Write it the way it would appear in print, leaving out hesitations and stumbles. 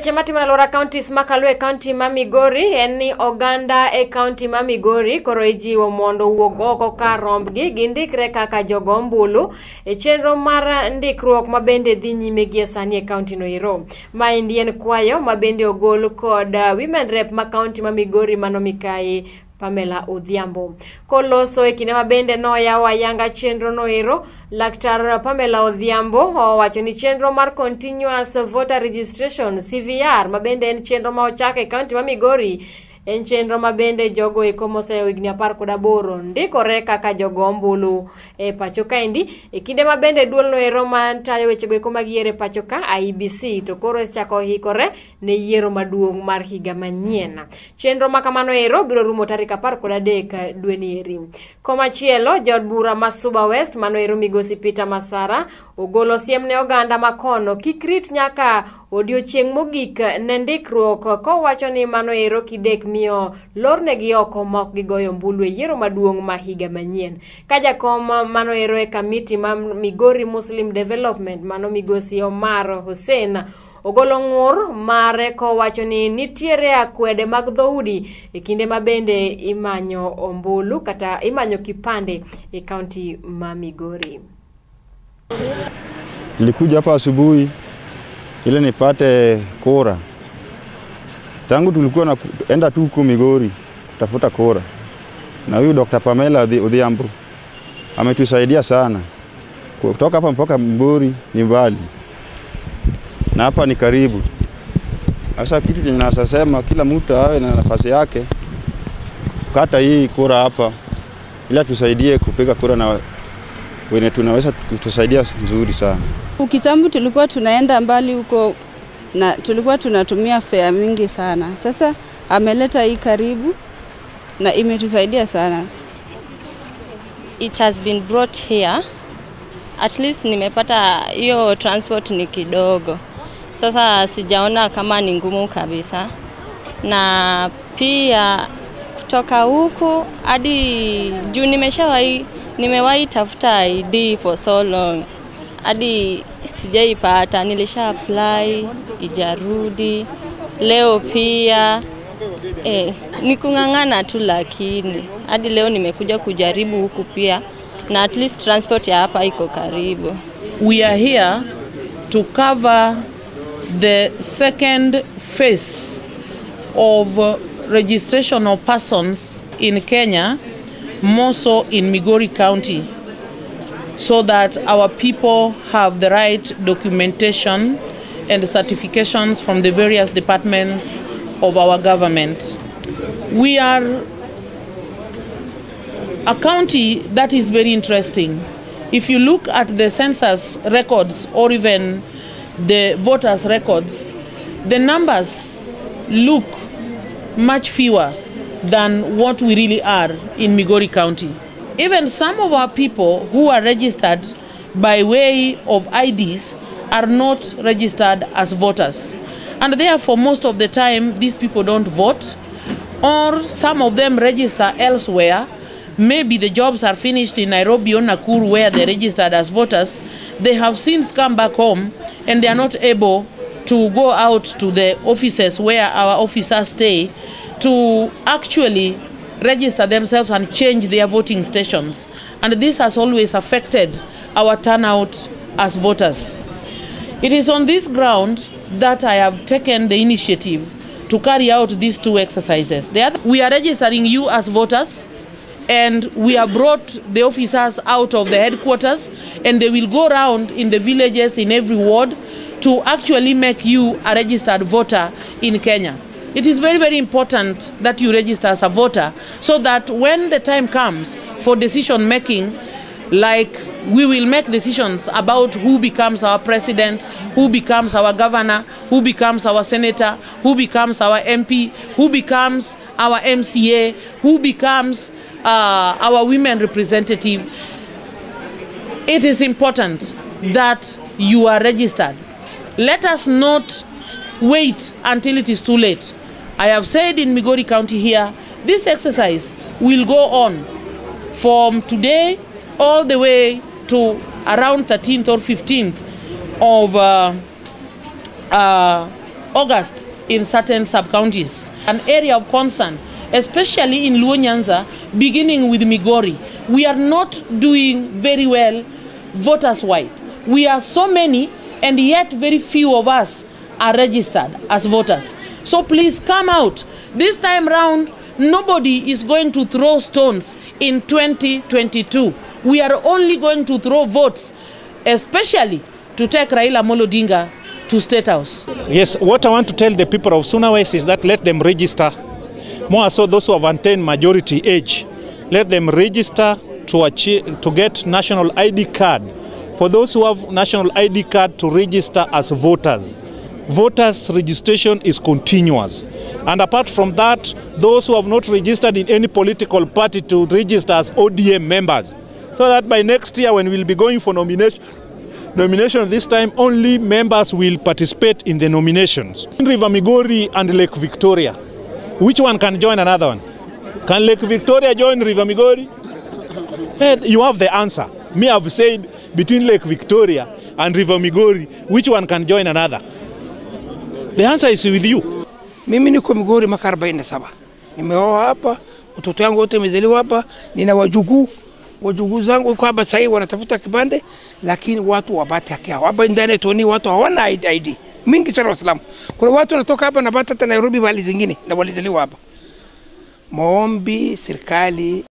Chamati malora counties makalwe county ma Migori eni Oganda county ma Migori koro ijiwo mondo owuog oko ka rombgi gindikre Kaka Jogo Ombulu chenro mar ndikruok mabende dhi nyime gi sani county no ero. Maendi en Ikwayo mabende ogol kod women rep ma county ma Migori manomikai Pamela Odhiambo. Koloso kinde mabende noyawo ayanga chenro no ero. Laktar Pamela Odhiambo owachoni chenro mar continuous voter registration CVR mabende en chenro ma ochake county ma Migori en chenro mabende jogo eko moseyo higni 18 ndikore Kaka Jogo Ombulu epachoka kinde mabende duol no ero mantayo wechego eko magiere epachoka IBC to koro chako hikore ne yiero maduong' mar higa manyien. Chenro makamano ero biro rumo tarik 13 dwe ni eri. Komachielo jod bura ma Suna West mano ero migosi Peter Masara ogolo siem ne oganda makono kikrit nyaka odiochieng' mogik ne ndikruok kowachoni mano ero kidek miyo lornegi oko mok gigoyo ombulu yiero maduong' ma higa manyien. Ka jakom mano ero kamiti ma Migori Muslim Development mano migosi Omar Hussein ogolo ng'ur mare kowachoni nitiere akwede mag dhoudi kinde mabende imanyo ombulu kata imanyo kipande county ma Migori. Nilikuja hapa asubuhi ile nipate kura. Tangu tulikuwa naenda tu huko Migori kutafuta kura. Na huyu Dr. Pamela Odhiambo ametusaidia sana. Kutoka hapa mpaka Migori ni mbali. Na hapa ni karibu. Sasa kitu chenye nasema kila mtu awe na nafasi yake kata hii kura hapa ili tusaidie kupiga kura na wenye tunaweza kutusaidia nzuri sana. Kitambo tulikuwa tunaenda mbali huko na tulikuwa tunatumia fare mingi sana. Sasa ameleta hii karibu na imetusaidia sana. It has been brought here. At least nimepata hiyo transport ni kidogo. Sasa sijaona kama ni ngumu kabisa. Na pia kutoka huku hadi juu nimewahi tafuta ID for so long. Hadi sijaipata, nilisha apply, ijarudi. Leo pia nikung'ang'ana tu lakini hadi leo nimekuja kujaribu huku pia na at least transport ya hapa iko karibu. We are here to cover the second phase of registration of persons in Kenya, more so in Migori County, so that our people have the right documentation and certifications from the various departments of our government. We are a county that is very interesting. If you look at the census records or even the voters' records, the numbers look much fewer than what we really are in Migori County. Even some of our people who are registered by way of IDs are not registered as voters. And therefore, most of the time, these people don't vote, or some of them register elsewhere. Maybe the jobs are finished in Nairobi or Nakuru where they're registered as voters. They have since come back home and they are not able to go out to the offices where our officers stay to actually register themselves and change their voting stations. And this has always affected our turnout as voters. It is on this ground that I have taken the initiative to carry out these two exercises. We are registering you as voters, and we have brought the officers out of the headquarters, and they will go around in the villages in every ward to actually make you a registered voter in Kenya. It is very, very important that you register as a voter so that when the time comes for decision making, like we will make decisions about who becomes our president, who becomes our governor, who becomes our senator, who becomes our MP, who becomes our MCA, who becomes our women representative. It is important that you are registered. Let us not wait until it is too late. I have said in Migori County here, this exercise will go on from today all the way to around 13th or 15th of August in certain sub-counties. An area of concern, especially in Luo Nyanza, beginning with Migori. We are not doing very well voters-wide. We are so many, and yet very few of us are registered as voters. So please come out. This time round, nobody is going to throw stones in 2022. We are only going to throw votes, especially to take Raila Amolo Odinga to State House. Yes, what I want to tell the people of Suna West is that let them register. More so those who have attained majority age. Let them register to get national ID card. For those who have national ID card, to register as voters. Voters registration is continuous. And apart from that, those who have not registered in any political party to register as ODM members. So that by next year when we'll be going for nomination this time, only members will participate in the nominations. In River Migori and Lake Victoria, which one can join another one? Can Lake Victoria join River Migori? You have the answer. Me, I've said between Lake Victoria and River Migori, which one can join another? The answer is with you. Mimi niko Migori mwaka 47. Nimeoa hapa, watoto wangu wote wamezaliwa hapa, nina wajukuu. Wajukuu zangu kwa hapa sasa wanatafuta kibande, lakini watu wabate haki yao. Hapa ndani toni watu hawana ID. Mingi sana Waislamu. Kuna watu wanatoka hapa na bata hata Nairobi bali zingine na walizaliwa hapa. Maombi serikali